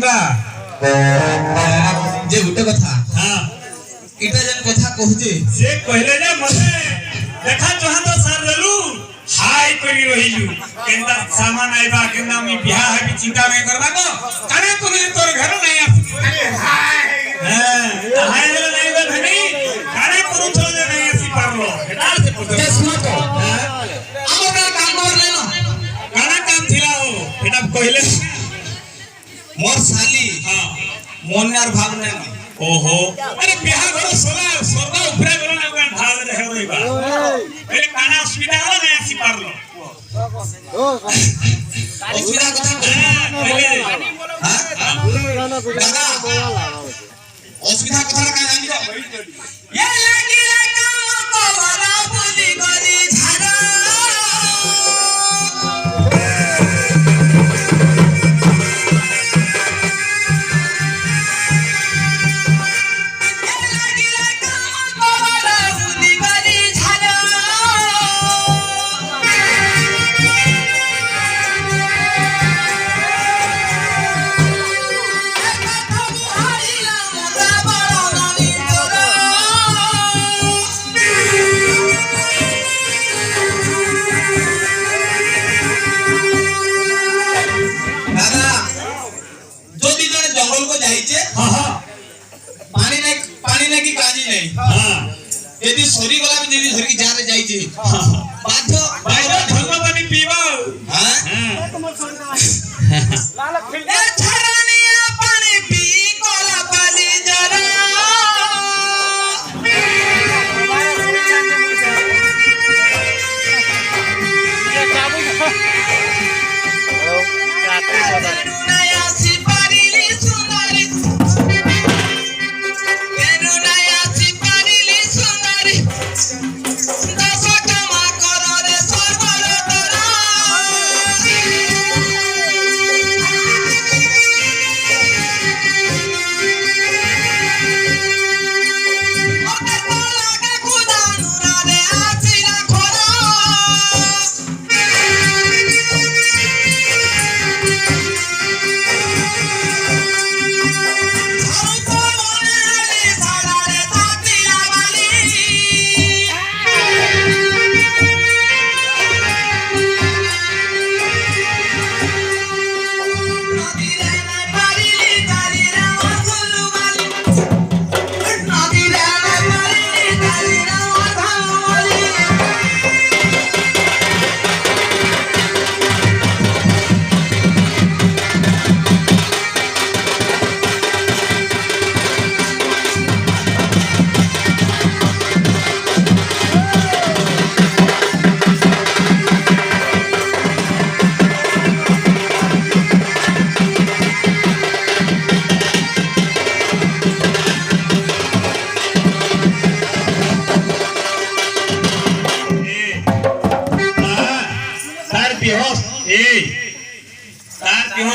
सुनबा जे गुटे कथा हां इटा जन कथा कहूजे से कहले जे मने देखा जहां तो सार देलु हाय करी रहिलु केंदा सामान आइबा केंदा मी बियाह हेबी चिंता नहीं करबा को काने कोने तोर घर नहीं आसी अरे हाय हाय ले नहीं बे धनी काने करू छो जे नहीं आसी पारलो एटा से पतो सुनो तो हमरा काम कर लेनो काना काम थिला हो एटा कहले मोर साली हां मन और भाव नहीं ओहो अरे बियाह घर सोला सोरदा ऊपरे गलो ना कान भाव रे हेरोइबा ए काना असुविधा हो नहीं आसी पारलो असुविधा कथा कहले हां दादा असुविधा कथा का जानि ये लागी काम को वाला बुली गरी झारा यदि सोरी गला भी यदि धर की जा रे जाई जे बाध्य बाध्य ढंग पानी पीबा हां लाल खिल छरानिया पानी पी कोला पाली जरा ये काबू हेलो रात्रि सदा नया सिपारीली सुंदरी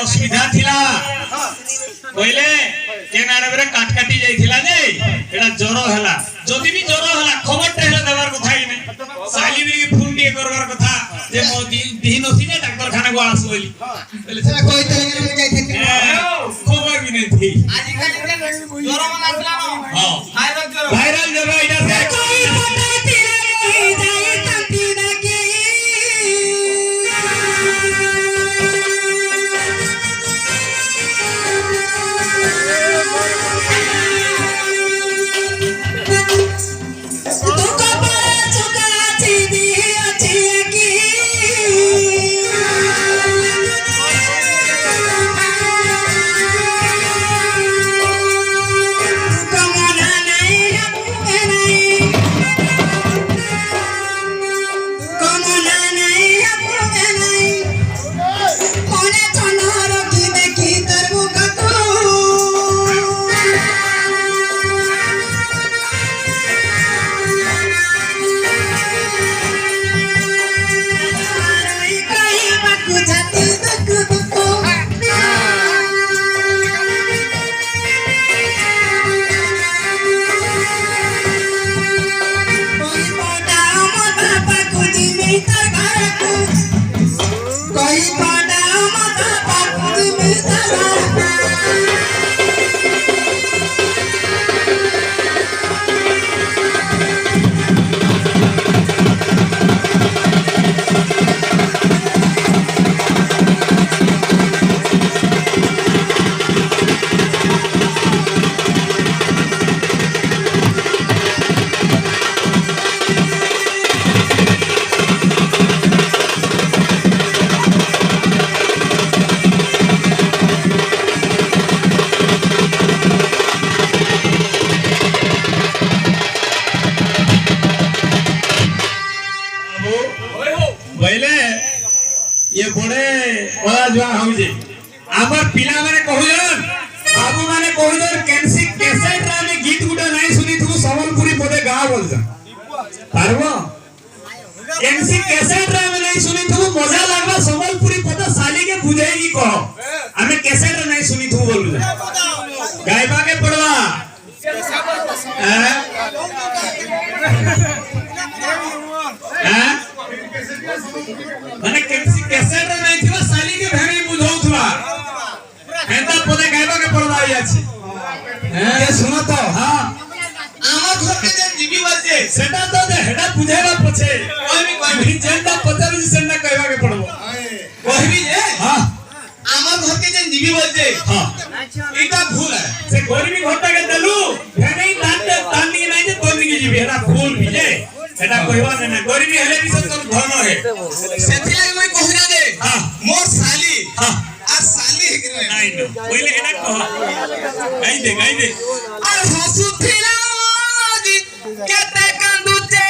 सुविधा थिला पहले के नाडबरे काटकाटी जाइथिला जे एटा जरो हला जदी भी जरो हला खबर टेला देवार कथा ही नै साली भी फोन डी करवार कथा जे मो दिन ओसी ने डॉक्टर खाना को आसु बोली पहले से कोई तरह में जाई थी खबर भी नहीं थी आज खाली जरो मन आसला न हां वायरल जरो इधर से कोई पता तेरे जाए तंती ना कोई पाडा मत पाकुदी मिलता ये बड़े बड़ा जुआ होजे आमर पिला माने कहउजन बाबू माने कहउजन कैंसी कैसेट रा में गीत गुडा नहीं सुनी तू संबलपुरी पदे गा बोल जा पारबो कैंसी कैसेट रा में नहीं सुनी तू मजा लागबा संबलपुरी पद साली के बुझाएगी कह हमें कैसेट रा नहीं सुनी तू बोल जा गायबा के पड़वा माने कैसेट रा नहीं थिबा साली के भेड़ी बुझौथबा एंता पदे गायबा के पड़वा आई अछि ये सुनो तो हां আমার ঘরকে যে জিবি বাজে सेटा तो दे हेडा बुझेला पछे कोई जेंदा पचारी सेंडा कहबा के पड़बो কইবি যে हां আমার ঘরকে যে জিবি বাজে हां এটা ভুল है से गरीबी घोटा के देलु भेनै तांडी नहीं जे तोनी के जीबे एटा भूल भी जे एटा कहबा ना गरीबी हेले भी से तोर धन है সেথি লাগি মই কহিনা যে हां মোর সালি हां আর সালি হেগরে नहीं नो पहले एटा कह गाई दे আর হসুথিলা মজি কেতে কান্দুতে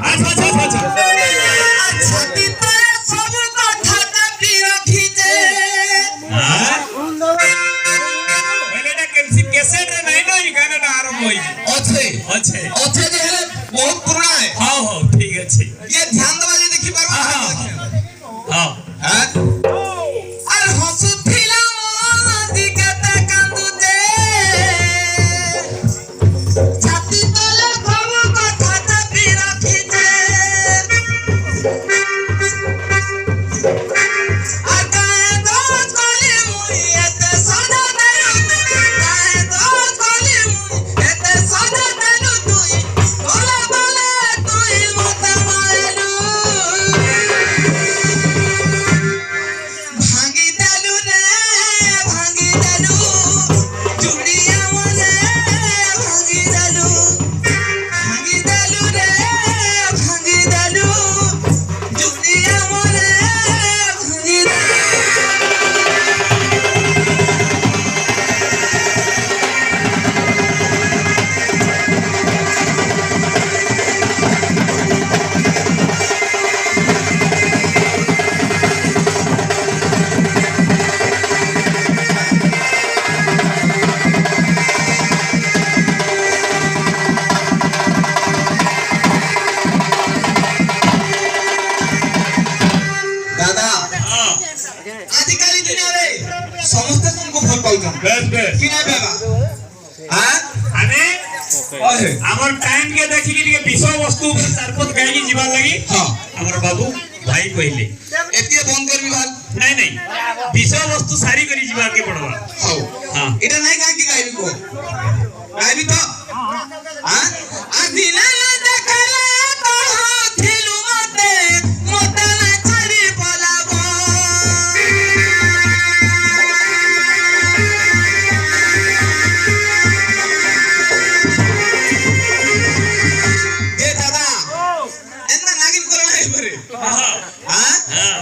अच्छा ছাতি তরে সব কথা চাপি রাখিছে हां पहले एटा कैसेट रे नहीं नो ई गाना आरंभ होई আছে अच्छे আছে যে হেলে বহুত পুরনা है हां हां ठीक আছে ये ध्यान दबा जे देखि पारबा हां হ্যাঁ আর হসুথিলা মজি কেতে কান্দুতে ছাতি তলে সব কথা চাপি রাখিছে আকায়ে দোষ কলি মুই এতে সদা দেলু আকায়ে দোষ কলি মুই এতে সদা দেলু তুই বলে বলে তুই মতে মারলু ভাঙি দেলু রে ভাঙি দেলু জুড়িয়া মনে ভাঙি দেলু রে ভাঙি দেলু জুড়িয়া মনে ভাঙি দেলু দাদা हां আজকালি দিনে সমস্ত তুমको ভোট পাউছন बस কি না বাবা হ্যাঁ आने ওহে हमर टाइम के देखि के विषय वस्तु पर चारपत गाई जीवा लगी हां हमर बाबू भाई कहले এতিয়ে বন্ধ করবি ভাল नहीं विषय वस्तु सारी करी जीवा के पड़वा হাও हां এটা নাই গাই কি গাইবি কো গাইবি তো হ্যাঁ আদিনা দেখালে তো থিলু মতে মতে না ছাড়ি পলাবো এ দাদা এন্না নাগিন করে নাই পারে हां হ্যাঁ हां